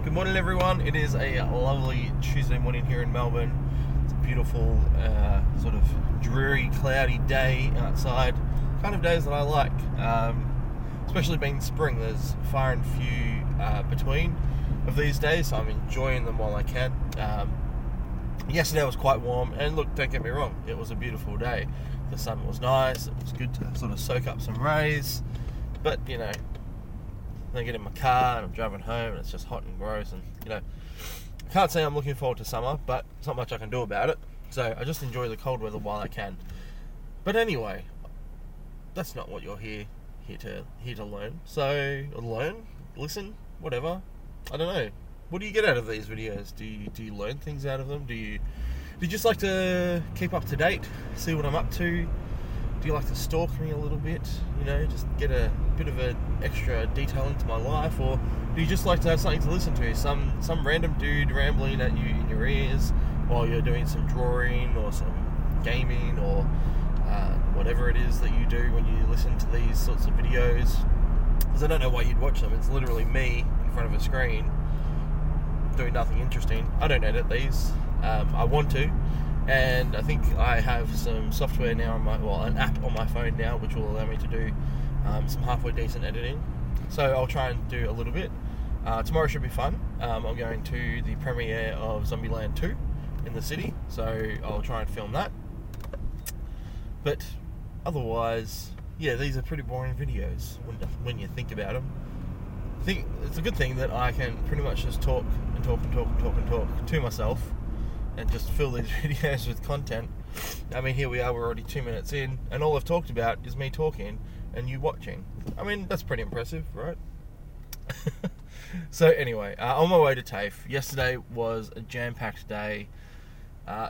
Good morning, everyone. It is a lovely Tuesday morning here in Melbourne. It's a beautiful, sort of dreary, cloudy day outside. Kind of days that I like, especially being spring. There's far and few between of these days, so I'm enjoying them while I can. Yesterday was quite warm, and look, don't get me wrong, it was a beautiful day. The sun was nice, it was good to sort of soak up some rays, but you know, then I get in my car and I'm driving home and it's just hot and gross, and you know, I can't say I'm looking forward to summer, but there's not much I can do about it, so I just enjoy the cold weather while I can. But anyway, that's not what you're here to learn. So listen, whatever. I don't know. What do you get out of these videos? Do you learn things out of them? Do you just like to keep up to date, see what I'm up to? Do you like to stalk me a little bit? You know, just get a bit of an extra detail into my life, or do you just like to have something to listen to? Some random dude rambling at you in your ears while you're doing some drawing or some gaming or whatever it is that you do when you listen to these sorts of videos. Because I don't know why you'd watch them. It's literally me in front of a screen doing nothing interesting. I don't edit these. I want to, and I think I have some software now on an app on my phone now which will allow me to do some halfway decent editing. So I'll try and do a little bit. Tomorrow should be fun. I'm going to the premiere of Zombieland 2 in the city, so I'll try and film that. But otherwise, yeah, these are pretty boring videos when you think about them. I think it's a good thing that I can pretty much just talk to myself and just fill these videos with content. I mean, here we are, we're already 2 minutes in, and all I've talked about is me talking and you watching. I mean, that's pretty impressive, right? So anyway, on my way to TAFE. Yesterday was a jam-packed day.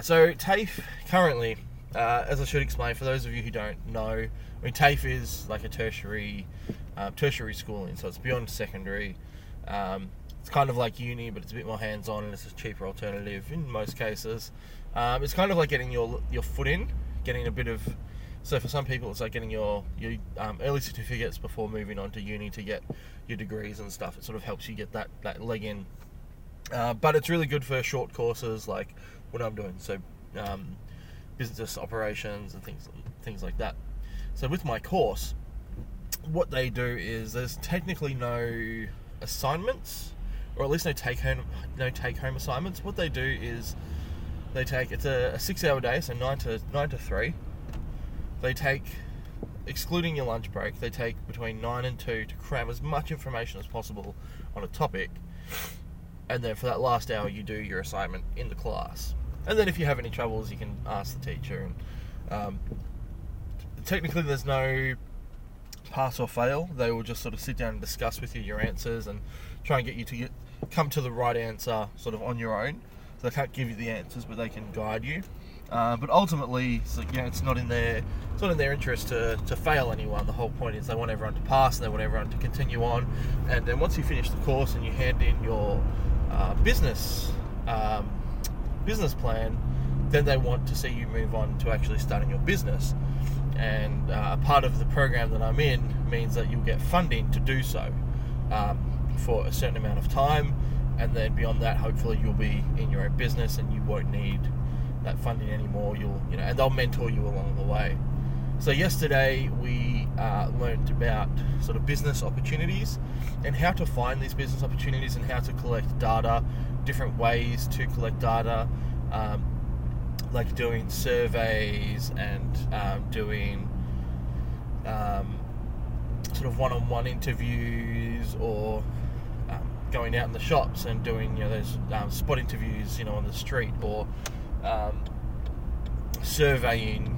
So TAFE currently, as I should explain for those of you who don't know, I mean, TAFE is like a tertiary schooling, so it's beyond secondary. It's kind of like uni, but it's a bit more hands-on, and it's a cheaper alternative in most cases. It's kind of like getting your foot in, getting a bit of... So for some people, it's like getting your early certificates before moving on to uni to get your degrees and stuff. It sort of helps you get that leg in. But it's really good for short courses like what I'm doing. So business operations and things like that. So with my course, what they do is there's technically no assignments, or at least no take-home assignments. What they do is it's a 6-hour day, so 9 to 3. They take, excluding your lunch break, they take between 9 and 2 to cram as much information as possible on a topic, and then for that last hour you do your assignment in the class. And then if you have any troubles, you can ask the teacher. And technically there's no pass or fail. They will just sort of sit down and discuss with you your answers and try and get you to come to the right answer sort of on your own. So they can't give you the answers, but they can guide you. But ultimately, so, you know, it's not in their interest to fail anyone. The whole point is they want everyone to pass, and they want everyone to continue on. And then once you finish the course and you hand in your business plan, then they want to see you move on to actually starting your business. And a part of the program that I'm in means that you'll get funding to do so for a certain amount of time, and then beyond that, hopefully you'll be in your own business and you won't need that funding anymore. And they'll mentor you along the way. So yesterday we learned about sort of business opportunities and how to find these business opportunities and how to collect data, different ways to collect data, like doing surveys and doing sort of one-on-one interviews, or going out in the shops and doing those spot interviews on the street, or surveying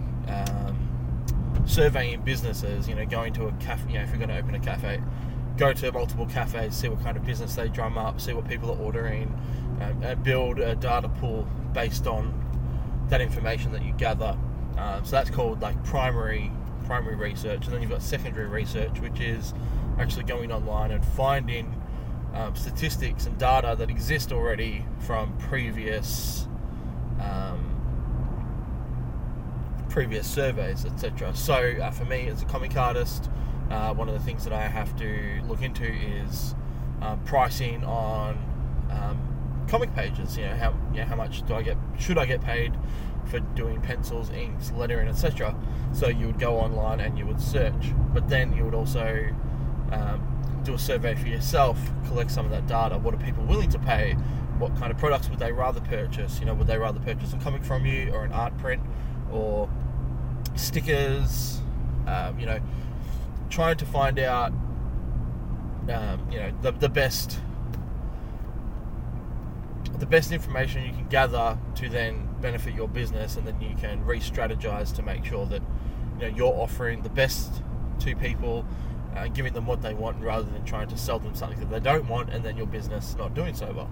businesses, going to a cafe. If you're going to open a cafe, go to multiple cafes, see what kind of business they drum up, see what people are ordering, and build a data pool based on that information that you gather. So that's called like primary research. And then you've got secondary research, which is actually going online and finding statistics and data that exist already from previous surveys, etc. So for me as a comic artist, one of the things that I have to look into is pricing on comic pages. How much should I get paid for doing pencils, inks, lettering, etc. So you would go online and you would search, but then you would also do a survey for yourself, collect some of that data. What are people willing to pay? What kind of products would they rather purchase? Would they rather purchase a comic from you, or an art print, or stickers? Trying to find out the best information you can gather to then benefit your business, and then you can re-strategize to make sure that you're offering the best to people, giving them what they want, rather than trying to sell them something that they don't want, and then your business not doing so well.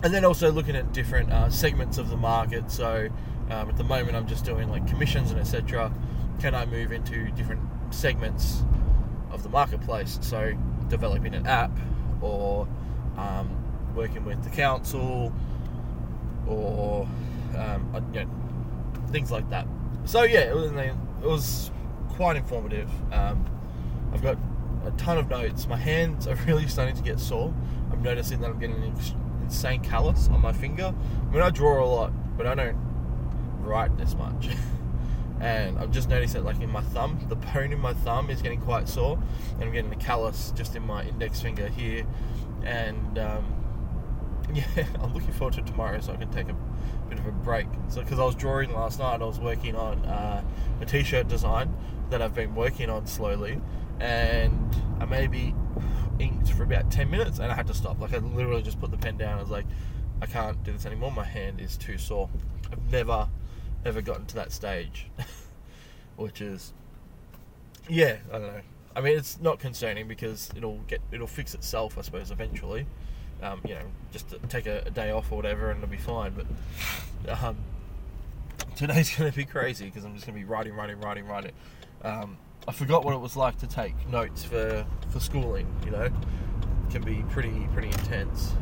And then also looking at different segments of the market. So at the moment I'm just doing like commissions and etc. Can I move into different segments of the marketplace? So developing an app, or working with the council, or things like that. So yeah, it was quite informative. I've got a ton of notes. My hands are really starting to get sore. I'm noticing that I'm getting an insane callus on my finger. I mean, I draw a lot, but I don't write this much. And I've just noticed that, like, in my thumb, the bone in my thumb is getting quite sore, and I'm getting a callus just in my index finger here. And I'm looking forward to tomorrow so I can take a bit of a break. So, because I was drawing last night, I was working on a t-shirt design that I've been working on slowly, and I maybe inked for about 10 minutes and I had to stop. Like, I literally just put the pen down. I was like, I can't do this anymore. My hand is too sore. I've never ever gotten to that stage, which is, I don't know. I mean, it's not concerning because it'll fix itself, I suppose, eventually. Just to take a day off or whatever, and it'll be fine. But today's going to be crazy because I'm just going to be writing. I forgot what it was like to take notes for schooling. It can be pretty intense.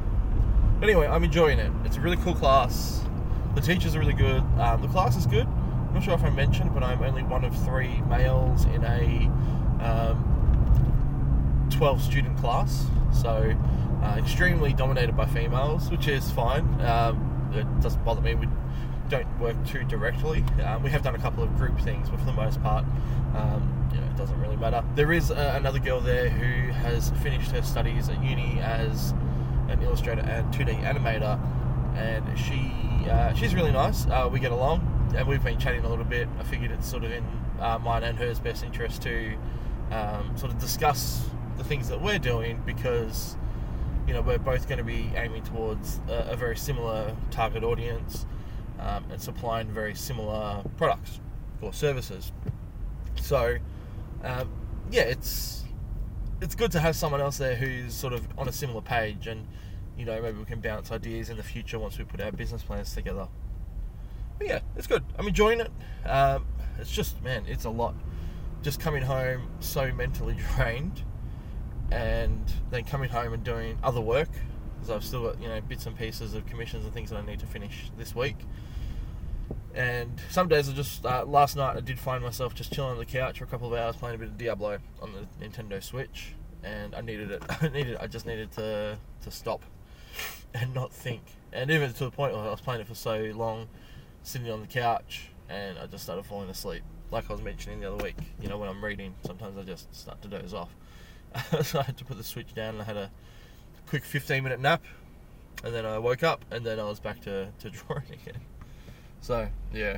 But anyway, I'm enjoying it. It's a really cool class. The teachers are really good. The class is good. I'm not sure if I mentioned, but I'm only one of 3 males in a 12 student class. So extremely dominated by females, which is fine. It doesn't bother me. We don't work too directly. We have done a couple of group things, but for the most part, it doesn't really matter. There is another girl there who has finished her studies at uni as an illustrator and 2D animator, and she's really nice. We get along, and we've been chatting a little bit. I figured it's sort of in mine and hers best interest to sort of discuss the things that we're doing, because we're both going to be aiming towards a very similar target audience, and supplying very similar products or services. So it's good to have someone else there who's sort of on a similar page, and maybe we can bounce ideas in the future once we put our business plans together. But yeah, it's good. I'm enjoying it. It's just, man, it's a lot. Just coming home so mentally drained, and then coming home and doing other work, because I've still got bits and pieces of commissions and things that I need to finish this week. And some days I just last night I did find myself just chilling on the couch for a couple of hours playing a bit of Diablo on the Nintendo Switch, and I needed it. I just needed to stop and not think. And even to the point where I was playing it for so long, sitting on the couch, and I just started falling asleep. Like I was mentioning the other week, when I'm reading, sometimes I just start to doze off. So I had to put the Switch down, and I had a quick 15-minute nap, and then I woke up, and then I was back to drawing again. So, yeah,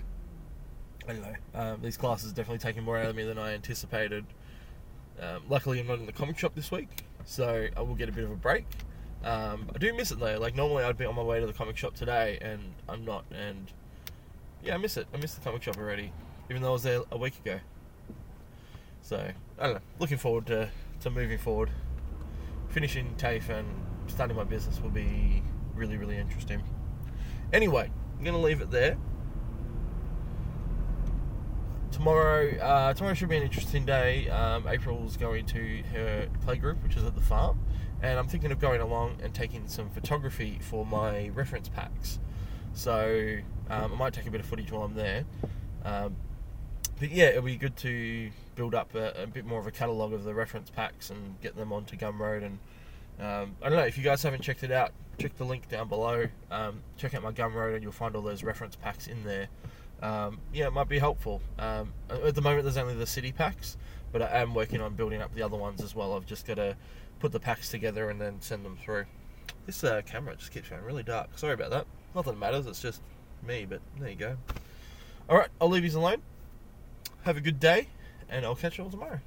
I don't know. These classes are definitely taking more out of me than I anticipated. Luckily, I'm not in the comic shop this week, so I will get a bit of a break. I do miss it, though. Like, normally I'd be on my way to the comic shop today, and I'm not. And, yeah, I miss it. I miss the comic shop already, even though I was there a week ago. So, I don't know. Looking forward to moving forward. Finishing TAFE and starting my business will be really, really interesting. Anyway, I'm going to leave it there. Tomorrow should be an interesting day. April's going to her playgroup, which is at the farm, and I'm thinking of going along and taking some photography for my reference packs. So I might take a bit of footage while I'm there. But yeah, it'll be good to build up a bit more of a catalogue of the reference packs and get them onto Gumroad and I don't know, if you guys haven't checked it out, check the link down below. Check out my Gumroad and you'll find all those reference packs in there. It might be helpful. At the moment there's only the city packs, but I am working on building up the other ones as well. I've just got to put the packs together and then send them through. This camera just keeps going really dark. Sorry about that. Not that it matters, it's just me, but there you go. Alright, I'll leave you alone. Have a good day, and I'll catch you all tomorrow.